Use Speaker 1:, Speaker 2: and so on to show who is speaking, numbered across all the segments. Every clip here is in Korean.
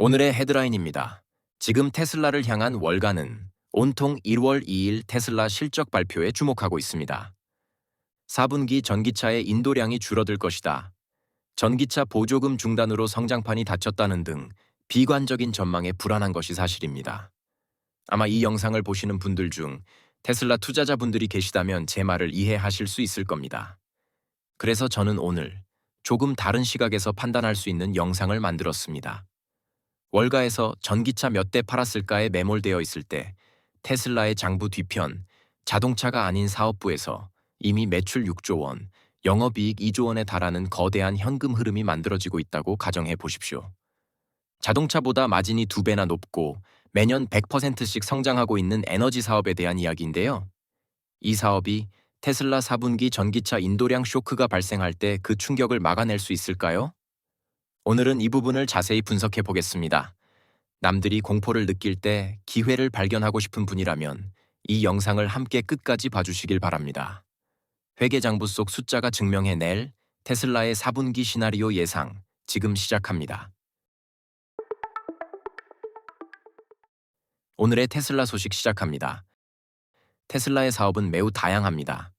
Speaker 1: 오늘의 헤드라인입니다. 지금 테슬라를 향한 월가는 온통 1월 2일 테슬라 실적 발표에 주목하고 있습니다. 4분기 전기차의 인도량이 줄어들 것이다. 전기차 보조금 중단으로 성장판이 닫혔다는 등 비관적인 전망에 불안한 것이 사실입니다. 아마 이 영상을 보시는 분들 중 테슬라 투자자분들이 계시다면 제 말을 이해하실 수 있을 겁니다. 그래서 저는 오늘 조금 다른 시각에서 판단할 수 있는 영상을 만들었습니다. 월가에서 전기차 몇 대 팔았을까에 매몰되어 있을 때 테슬라의 장부 뒤편 자동차가 아닌 사업부에서 이미 매출 6조 원, 영업이익 2조 원에 달하는 거대한 현금 흐름이 만들어지고 있다고 가정해 보십시오. 자동차보다 마진이 2배나 높고 매년 100%씩 성장하고 있는 에너지 사업에 대한 이야기인데요. 이 사업이 테슬라 4분기 전기차 인도량 쇼크가 발생할 때 그 충격을 막아낼 수 있을까요? 오늘은 이 부분을 자세히 분석해 보겠습니다. 남들이 공포를 느낄 때 기회를 발견하고 싶은 분이라면 이 영상을 함께 끝까지 봐주시길 바랍니다. 회계장부 속 숫자가 증명해낼 테슬라의 4분기 시나리오 예상, 지금 시작합니다. 오늘의 테슬라 소식 시작합니다. 테슬라의 사업은 매우 다양합니다.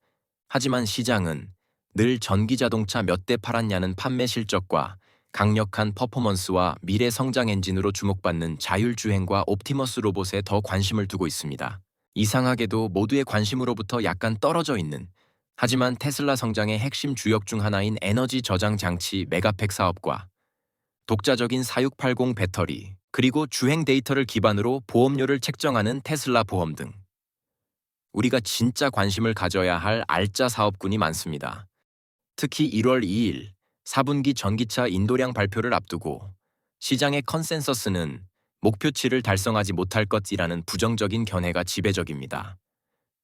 Speaker 1: 하지만 시장은 늘 전기자동차 몇 대 팔았냐는 판매 실적과 강력한 퍼포먼스와 미래 성장 엔진으로 주목받는 자율주행과 옵티머스 로봇에 더 관심을 두고 있습니다. 이상하게도 모두의 관심으로부터 약간 떨어져 있는, 하지만 테슬라 성장의 핵심 주역 중 하나인 에너지 저장 장치 메가팩 사업과 독자적인 4680 배터리, 그리고 주행 데이터를 기반으로 보험료를 책정하는 테슬라 보험 등 우리가 진짜 관심을 가져야 할 알짜 사업군이 많습니다. 특히 1월 2일 4분기 전기차 인도량 발표를 앞두고 시장의 컨센서스는 목표치를 달성하지 못할 것이라는 부정적인 견해가 지배적입니다.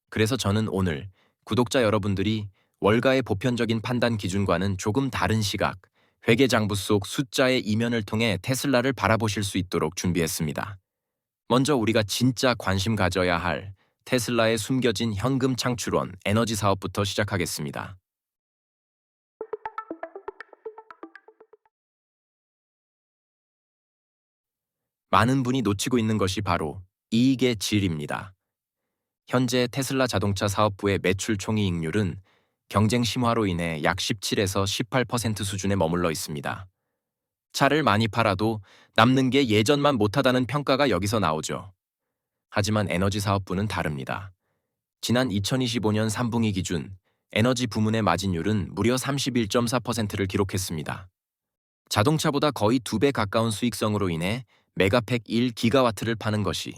Speaker 1: 그래서 저는 오늘 구독자 여러분들이 월가의 보편적인 판단 기준과는 조금 다른 시각, 회계장부 속 숫자의 이면을 통해 테슬라를 바라보실 수 있도록 준비했습니다. 먼저 우리가 진짜 관심 가져야 할 테슬라의 숨겨진 현금 창출원, 에너지 사업부터 시작하겠습니다. 많은 분이 놓치고 있는 것이 바로 이익의 질입니다. 현재 테슬라 자동차 사업부의 매출 총이익률은 경쟁 심화로 인해 약 17에서 18% 수준에 머물러 있습니다. 차를 많이 팔아도 남는 게 예전만 못하다는 평가가 여기서 나오죠. 하지만 에너지 사업부는 다릅니다. 지난 2025년 3분기 기준 에너지 부문의 마진율은 무려 31.4%를 기록했습니다. 자동차보다 거의 2배 가까운 수익성으로 인해 메가팩 1기가와트를 파는 것이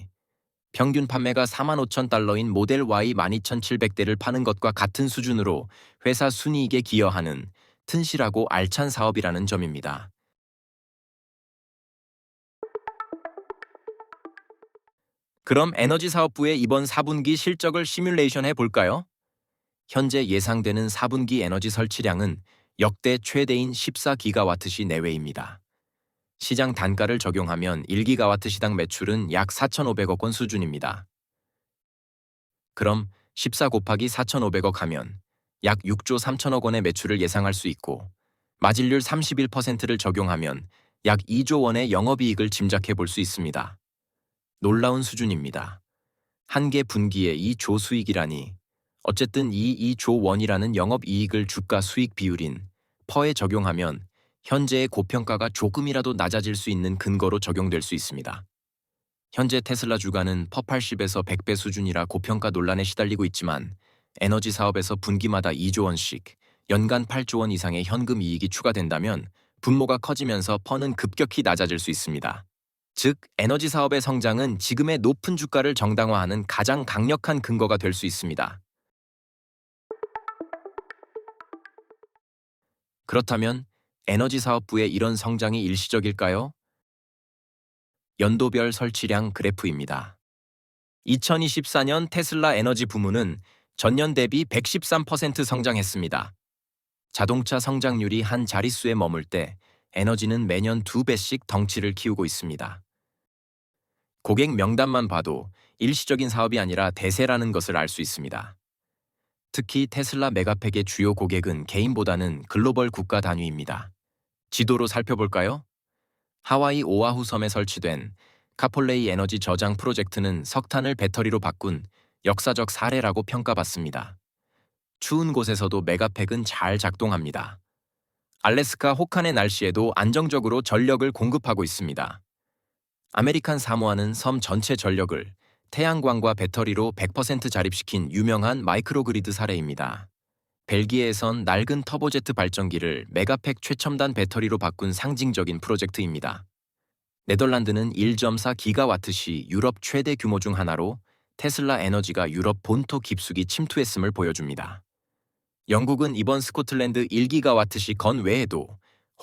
Speaker 1: 평균 판매가 45,000달러인 모델 Y 12,700대를 파는 것과 같은 수준으로 회사 순이익에 기여하는 튼실하고 알찬 사업이라는 점입니다. 그럼 에너지 사업부의 이번 4분기 실적을 시뮬레이션 해볼까요? 현재 예상되는 4분기 에너지 설치량은 역대 최대인 14기가와트시 내외입니다. 시장 단가를 적용하면 1기가와트 시당 매출은 약 4,500억 원 수준입니다. 그럼 14 곱하기 4,500억 하면 약 6조 3천억 원의 매출을 예상할 수 있고, 마진율 31%를 적용하면 약 2조 원의 영업이익을 짐작해 볼 수 있습니다. 놀라운 수준입니다. 한 개 분기에 2조 수익이라니. 어쨌든 이 2조 원이라는 영업이익을 주가 수익 비율인 퍼에 적용하면 현재의 고평가가 조금이라도 낮아질 수 있는 근거로 적용될 수 있습니다. 현재 테슬라 주가는 퍼 80에서 100배 수준이라 고평가 논란에 시달리고 있지만 에너지 사업에서 분기마다 2조 원씩 연간 8조 원 이상의 현금 이익이 추가된다면 분모가 커지면서 퍼는 급격히 낮아질 수 있습니다. 즉, 에너지 사업의 성장은 지금의 높은 주가를 정당화하는 가장 강력한 근거가 될 수 있습니다. 그렇다면 에너지 사업부의 이런 성장이 일시적일까요? 연도별 설치량 그래프입니다. 2024년 테슬라 에너지 부문은 전년 대비 113% 성장했습니다. 자동차 성장률이 한 자릿수에 머물 때 에너지는 매년 2배씩 덩치를 키우고 있습니다. 고객 명단만 봐도 일시적인 사업이 아니라 대세라는 것을 알 수 있습니다. 특히 테슬라 메가팩의 주요 고객은 개인보다는 글로벌 국가 단위입니다. 지도로 살펴볼까요? 하와이 오아후 섬에 설치된 카폴레이 에너지 저장 프로젝트는 석탄을 배터리로 바꾼 역사적 사례라고 평가받습니다. 추운 곳에서도 메가팩은 잘 작동합니다. 알래스카 혹한의 날씨에도 안정적으로 전력을 공급하고 있습니다. 아메리칸 사모아는 섬 전체 전력을 태양광과 배터리로 100% 자립시킨 유명한 마이크로그리드 사례입니다. 벨기에에선 낡은 터보제트 발전기를 메가팩 최첨단 배터리로 바꾼 상징적인 프로젝트입니다. 네덜란드는 1.4 기가와트시 유럽 최대 규모 중 하나로 테슬라 에너지가 유럽 본토 깊숙이 침투했음을 보여줍니다. 영국은 이번 스코틀랜드 1기가와트시 건 외에도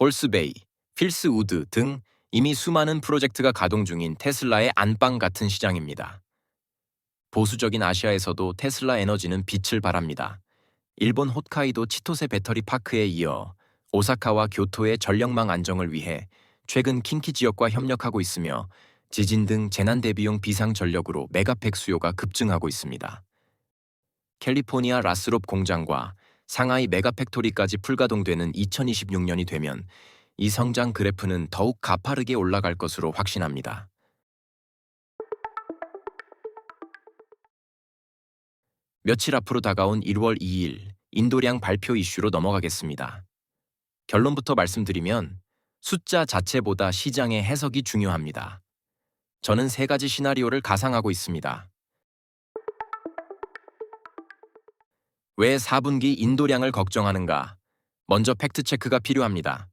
Speaker 1: 홀스베이, 필스우드 등 이미 수많은 프로젝트가 가동 중인 테슬라의 안방 같은 시장입니다. 보수적인 아시아에서도 테슬라 에너지는 빛을 발합니다. 일본 홋카이도 치토세 배터리 파크에 이어 오사카와 교토의 전력망 안정을 위해 최근 킨키 지역과 협력하고 있으며 지진 등 재난 대비용 비상 전력으로 메가팩 수요가 급증하고 있습니다. 캘리포니아 라스롭 공장과 상하이 메가팩토리까지 풀가동되는 2026년이 되면 이 성장 그래프는 더욱 가파르게 올라갈 것으로 확신합니다. 며칠 앞으로 다가온 1월 2일 인도량 발표 이슈로 넘어가겠습니다. 결론부터 말씀드리면 숫자 자체보다 시장의 해석이 중요합니다. 저는 세 가지 시나리오를 가상하고 있습니다. 왜 4분기 인도량을 걱정하는가? 먼저 팩트체크가 필요합니다.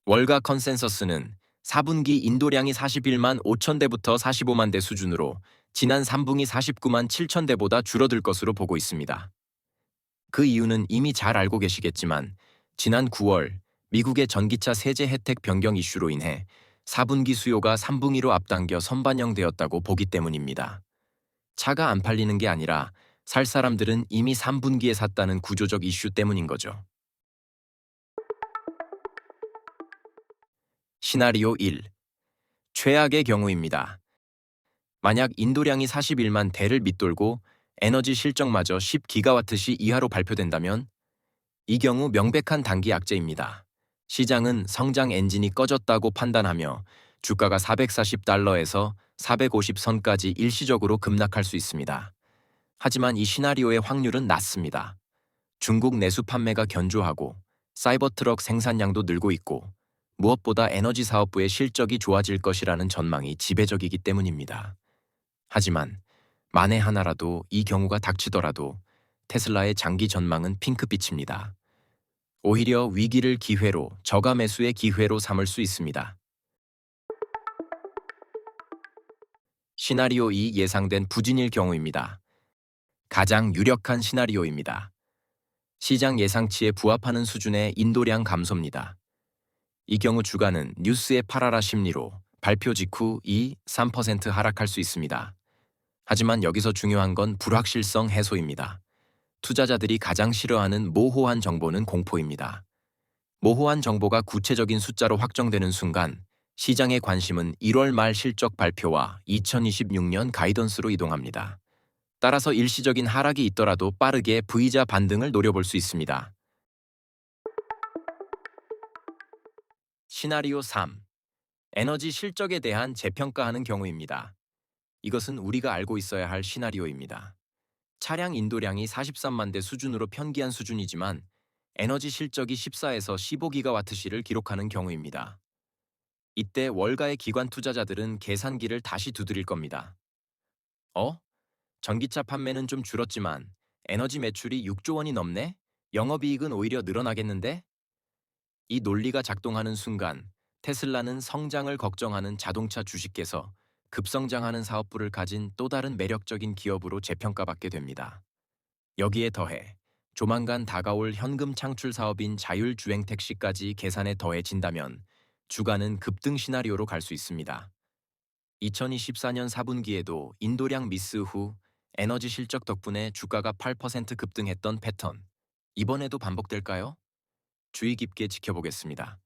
Speaker 1: 월가 컨센서스는 4분기 인도량이 41만 5천 대부터 45만 대 수준으로 지난 3분기 49만 7천 대보다 줄어들 것으로 보고 있습니다. 그 이유는 이미 잘 알고 계시겠지만 지난 9월 미국의 전기차 세제 혜택 변경 이슈로 인해 4분기 수요가 3분기로 앞당겨 선반영되었다고 보기 때문입니다. 차가 안 팔리는 게 아니라 살 사람들은 이미 3분기에 샀다는 구조적 이슈 때문인 거죠. 시나리오 1. 최악의 경우입니다. 만약 인도량이 41만 대를 밑돌고 에너지 실적마저 10기가와트시 이하로 발표된다면 이 경우 명백한 단기 악재입니다. 시장은 성장 엔진이 꺼졌다고 판단하며 주가가 440달러에서 450선까지 일시적으로 급락할 수 있습니다. 하지만 이 시나리오의 확률은 낮습니다. 중국 내수 판매가 견조하고 사이버트럭 생산량도 늘고 있고 무엇보다 에너지 사업부의 실적이 좋아질 것이라는 전망이 지배적이기 때문입니다. 하지만 만에 하나라도 이 경우가 닥치더라도 테슬라의 장기 전망은 핑크빛입니다. 오히려 위기를 기회로 저가 매수의 기회로 삼을 수 있습니다. 시나리오 2 예상된 부진일 경우입니다. 가장 유력한 시나리오입니다. 시장 예상치에 부합하는 수준의 인도량 감소입니다. 이 경우 주가는 뉴스에 팔아라 심리로 발표 직후 3% 하락할 수 있습니다. 하지만 여기서 중요한 건 불확실성 해소입니다. 투자자들이 가장 싫어하는 모호한 정보는 공포입니다. 모호한 정보가 구체적인 숫자로 확정되는 순간 시장의 관심은 1월 말 실적 발표와 2026년 가이던스로 이동합니다. 따라서 일시적인 하락이 있더라도 빠르게 V자 반등을 노려볼 수 있습니다. 시나리오 3. 에너지 실적에 대한 재평가하는 경우입니다. 이것은 우리가 알고 있어야 할 시나리오입니다. 차량 인도량이 43만 대 수준으로 편기한 수준이지만 에너지 실적이 14에서 15기가와트시를 기록하는 경우입니다. 이때 월가의 기관 투자자들은 계산기를 다시 두드릴 겁니다. 전기차 판매는 좀 줄었지만 에너지 매출이 6조 원이 넘네? 영업이익은 오히려 늘어나겠는데? 이 논리가 작동하는 순간 테슬라는 성장을 걱정하는 자동차 주식께서 급성장하는 사업부를 가진 또 다른 매력적인 기업으로 재평가받게 됩니다. 여기에 더해 조만간 다가올 현금 창출 사업인 자율주행 택시까지 계산에 더해진다면 주가는 급등 시나리오로 갈 수 있습니다. 2024년 4분기에도 인도량 미스 후 에너지 실적 덕분에 주가가 8% 급등했던 패턴. 이번에도 반복될까요? 주의 깊게 지켜보겠습니다.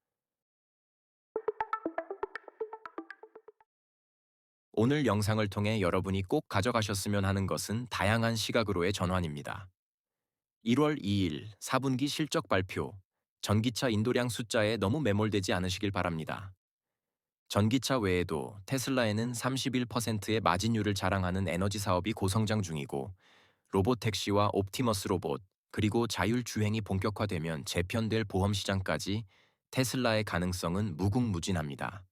Speaker 1: 오늘 영상을 통해 여러분이 꼭 가져가셨으면 하는 것은 다양한 시각으로의 전환입니다. 1월 2일 4분기 실적 발표, 전기차 인도량 숫자에 너무 매몰되지 않으시길 바랍니다. 전기차 외에도 테슬라에는 31%의 마진율을 자랑하는 에너지 사업이 고성장 중이고 로봇택시와 옵티머스 로봇, 그리고 자율주행이 본격화되면 재편될 보험 시장까지 테슬라의 가능성은 무궁무진합니다.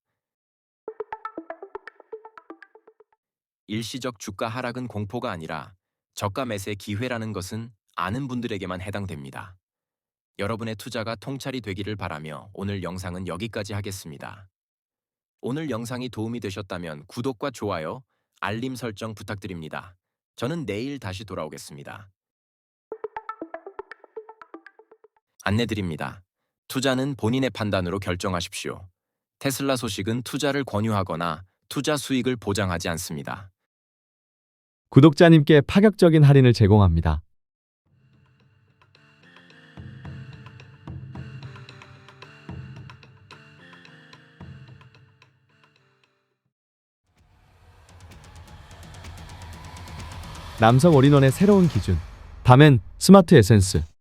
Speaker 1: 일시적 주가 하락은 공포가 아니라 저가 매세 기회라는 것은 아는 분들에게만 해당됩니다. 여러분의 투자가 통찰이 되기를 바라며 오늘 영상은 여기까지 하겠습니다. 오늘 영상이 도움이 되셨다면 구독과 좋아요, 알림 설정 부탁드립니다. 저는 내일 다시 돌아오겠습니다. 안내드립니다. 투자는 본인의 판단으로 결정하십시오. 테슬라 소식은 투자를 권유하거나 투자 수익을 보장하지 않습니다.
Speaker 2: 구독자님께 파격적인 할인을 제공합니다. 남성 올인원의 새로운 기준. 다멘 스마트 에센스.